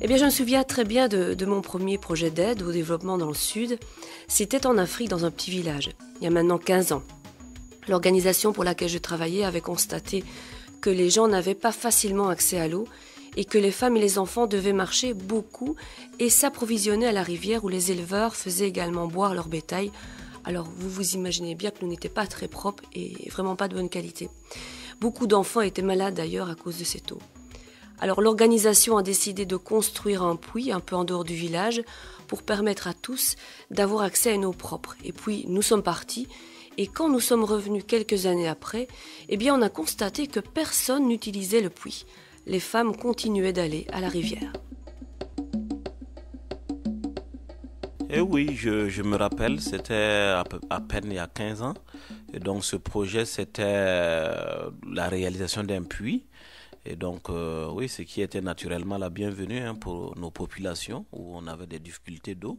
Eh bien, je me souviens très bien de mon premier projet d'aide au développement dans le Sud. C'était en Afrique, dans un petit village, il y a maintenant 15 ans. L'organisation pour laquelle je travaillais avait constaté que les gens n'avaient pas facilement accès à l'eau et que les femmes et les enfants devaient marcher beaucoup et s'approvisionner à la rivière où les éleveurs faisaient également boire leur bétail. Alors vous vous imaginez bien que l'eau n'était pas très propre et vraiment pas de bonne qualité. Beaucoup d'enfants étaient malades d'ailleurs à cause de cette eau. Alors l'organisation a décidé de construire un puits un peu en dehors du village pour permettre à tous d'avoir accès à une eau propre. Et puis nous sommes partis et quand nous sommes revenus quelques années après, eh bien on a constaté que personne n'utilisait le puits. Les femmes continuaient d'aller à la rivière. Et oui, je me rappelle, c'était à peine il y a 15 ans. Et donc ce projet, c'était la réalisation d'un puits. Et donc, oui, ce qui était naturellement la bienvenue pour nos populations où on avait des difficultés d'eau.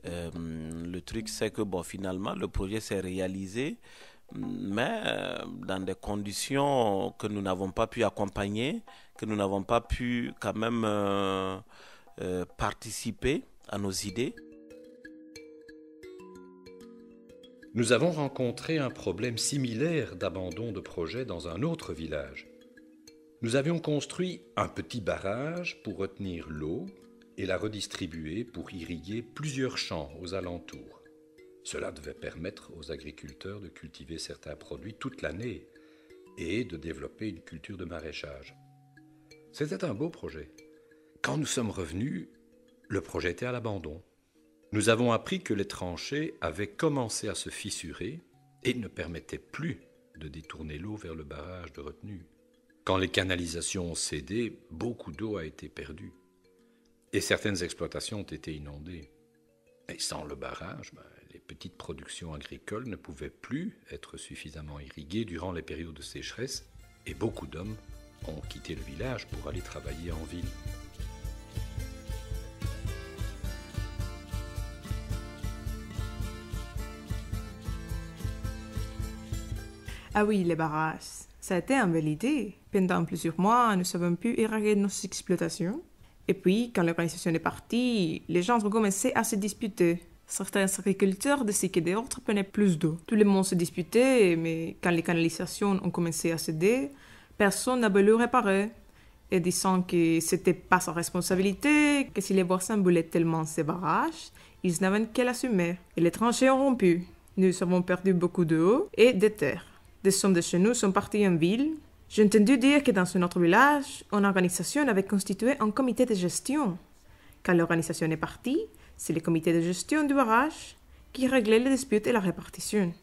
Le truc, c'est que finalement, le projet s'est réalisé, mais dans des conditions que nous n'avons pas pu accompagner, que nous n'avons pas pu quand même participer à nos idées. Nous avons rencontré un problème similaire d'abandon de projet dans un autre village. Nous avions construit un petit barrage pour retenir l'eau et la redistribuer pour irriguer plusieurs champs aux alentours. Cela devait permettre aux agriculteurs de cultiver certains produits toute l'année et de développer une culture de maraîchage. C'était un beau projet. Quand nous sommes revenus, le projet était à l'abandon. Nous avons appris que les tranchées avaient commencé à se fissurer et ne permettaient plus de détourner l'eau vers le barrage de retenue. Quand les canalisations ont cédé, beaucoup d'eau a été perdue. Et certaines exploitations ont été inondées. Et sans le barrage, les petites productions agricoles ne pouvaient plus être suffisamment irriguées durant les périodes de sécheresse. Et beaucoup d'hommes ont quitté le village pour aller travailler en ville. Ah oui, les barrages. Ça a été une belle idée. Pendant plusieurs mois, nous avons pu irriguer nos exploitations. Et puis, quand l'organisation est partie, les gens ont commencé à se disputer. Certains agriculteurs disaient que d'autres prenaient plus d'eau. Tout le monde se disputait, mais quand les canalisations ont commencé à céder, personne n'a voulu réparer. Et disant que c'était pas sa responsabilité, que si les voisins voulaient tellement ces barrages, ils n'avaient qu'à l'assumer. Et les tranchées ont rompu. Nous avons perdu beaucoup d'eau et de terre. Des hommes de chez nous sont partis en ville. J'ai entendu dire que dans un autre village, une organisation avait constitué un comité de gestion. Quand l'organisation est partie, c'est le comité de gestion du barrage qui réglait les disputes et la répartition.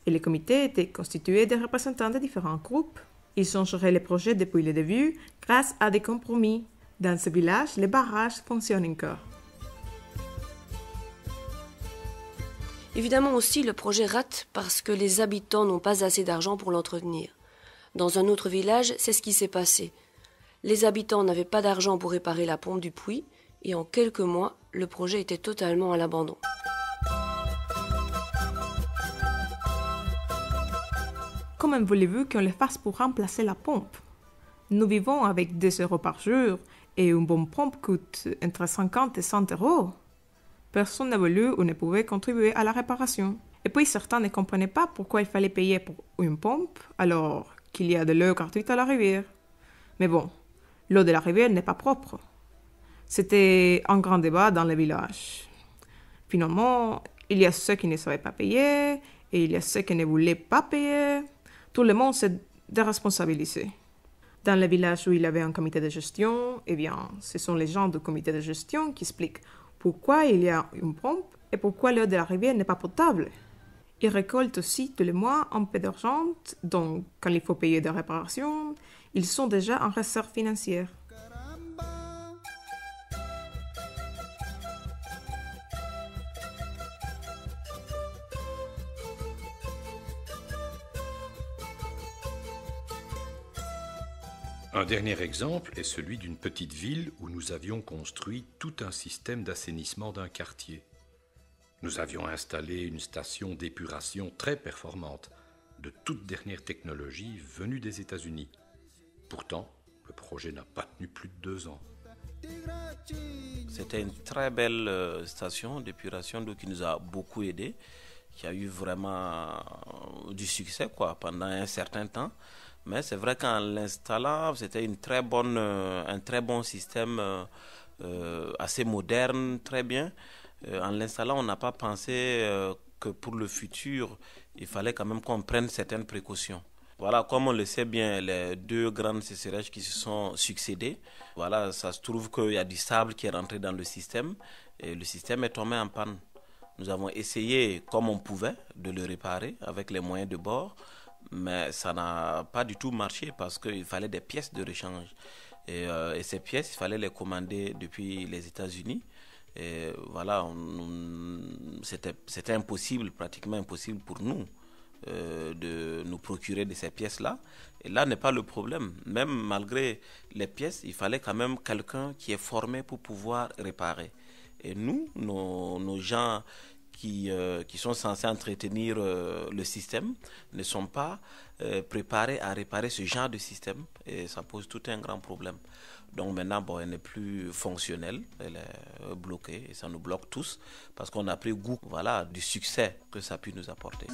Et le comité était constitué de représentants de différents groupes. Ils ont géré les projets depuis le début grâce à des compromis. Dans ce village, les barrages fonctionnent encore. Évidemment aussi, le projet rate parce que les habitants n'ont pas assez d'argent pour l'entretenir. Dans un autre village, c'est ce qui s'est passé. Les habitants n'avaient pas d'argent pour réparer la pompe du puits et en quelques mois, le projet était totalement à l'abandon. Comment voulez-vous qu'on le fasse pour remplacer la pompe? Nous vivons avec 2 euros par jour et une bonne pompe coûte entre 50 et 100 euros. Personne n'a voulu ou ne pouvait contribuer à la réparation. Et puis certains ne comprenaient pas pourquoi il fallait payer pour une pompe alors qu'il y a de l'eau gratuite à la rivière. Mais bon, l'eau de la rivière n'est pas propre. C'était un grand débat dans le village. Finalement, il y a ceux qui ne savaient pas payer et il y a ceux qui ne voulaient pas payer. Tout le monde s'est déresponsabilisé. Dans le village où il y avait un comité de gestion, eh bien, ce sont les gens du comité de gestion qui expliquent pourquoi il y a une pompe et pourquoi l'eau de la rivière n'est pas potable. Ils récoltent aussi tous les mois un peu d'argent, donc quand il faut payer des réparations, ils sont déjà en réserve financière. Un dernier exemple est celui d'une petite ville où nous avions construit tout un système d'assainissement d'un quartier. Nous avions installé une station d'épuration très performante, de toute dernière technologie venue des États-Unis. Pourtant, le projet n'a pas tenu plus de 2 ans. C'était une très belle station d'épuration d'eau qui nous a beaucoup aidé, qui a eu vraiment du succès pendant un certain temps. Mais c'est vrai qu'en l'installant, c'était un très bon système assez moderne, très bien. En l'installant, on n'a pas pensé que pour le futur, il fallait quand même qu'on prenne certaines précautions. Voilà, comme on le sait bien, les deux grandes sécheresses qui se sont succédées, voilà, ça se trouve qu'il y a du sable qui est rentré dans le système et le système est tombé en panne. Nous avons essayé comme on pouvait de le réparer avec les moyens de bord, mais ça n'a pas du tout marché parce qu'il fallait des pièces de rechange. Et ces pièces, il fallait les commander depuis les États-Unis. Et voilà, c'était impossible, pratiquement impossible pour nous de nous procurer de ces pièces-là. Et là n'est pas le problème. Même malgré les pièces, il fallait quand même quelqu'un qui est formé pour pouvoir réparer. Et nous, nos gens qui sont censés entretenir le système ne sont pas préparés à réparer ce genre de système et ça pose tout un grand problème. Donc maintenant, elle n'est plus fonctionnelle, elle est bloquée et ça nous bloque tous parce qu'on a pris goût du succès que ça a pu nous apporter.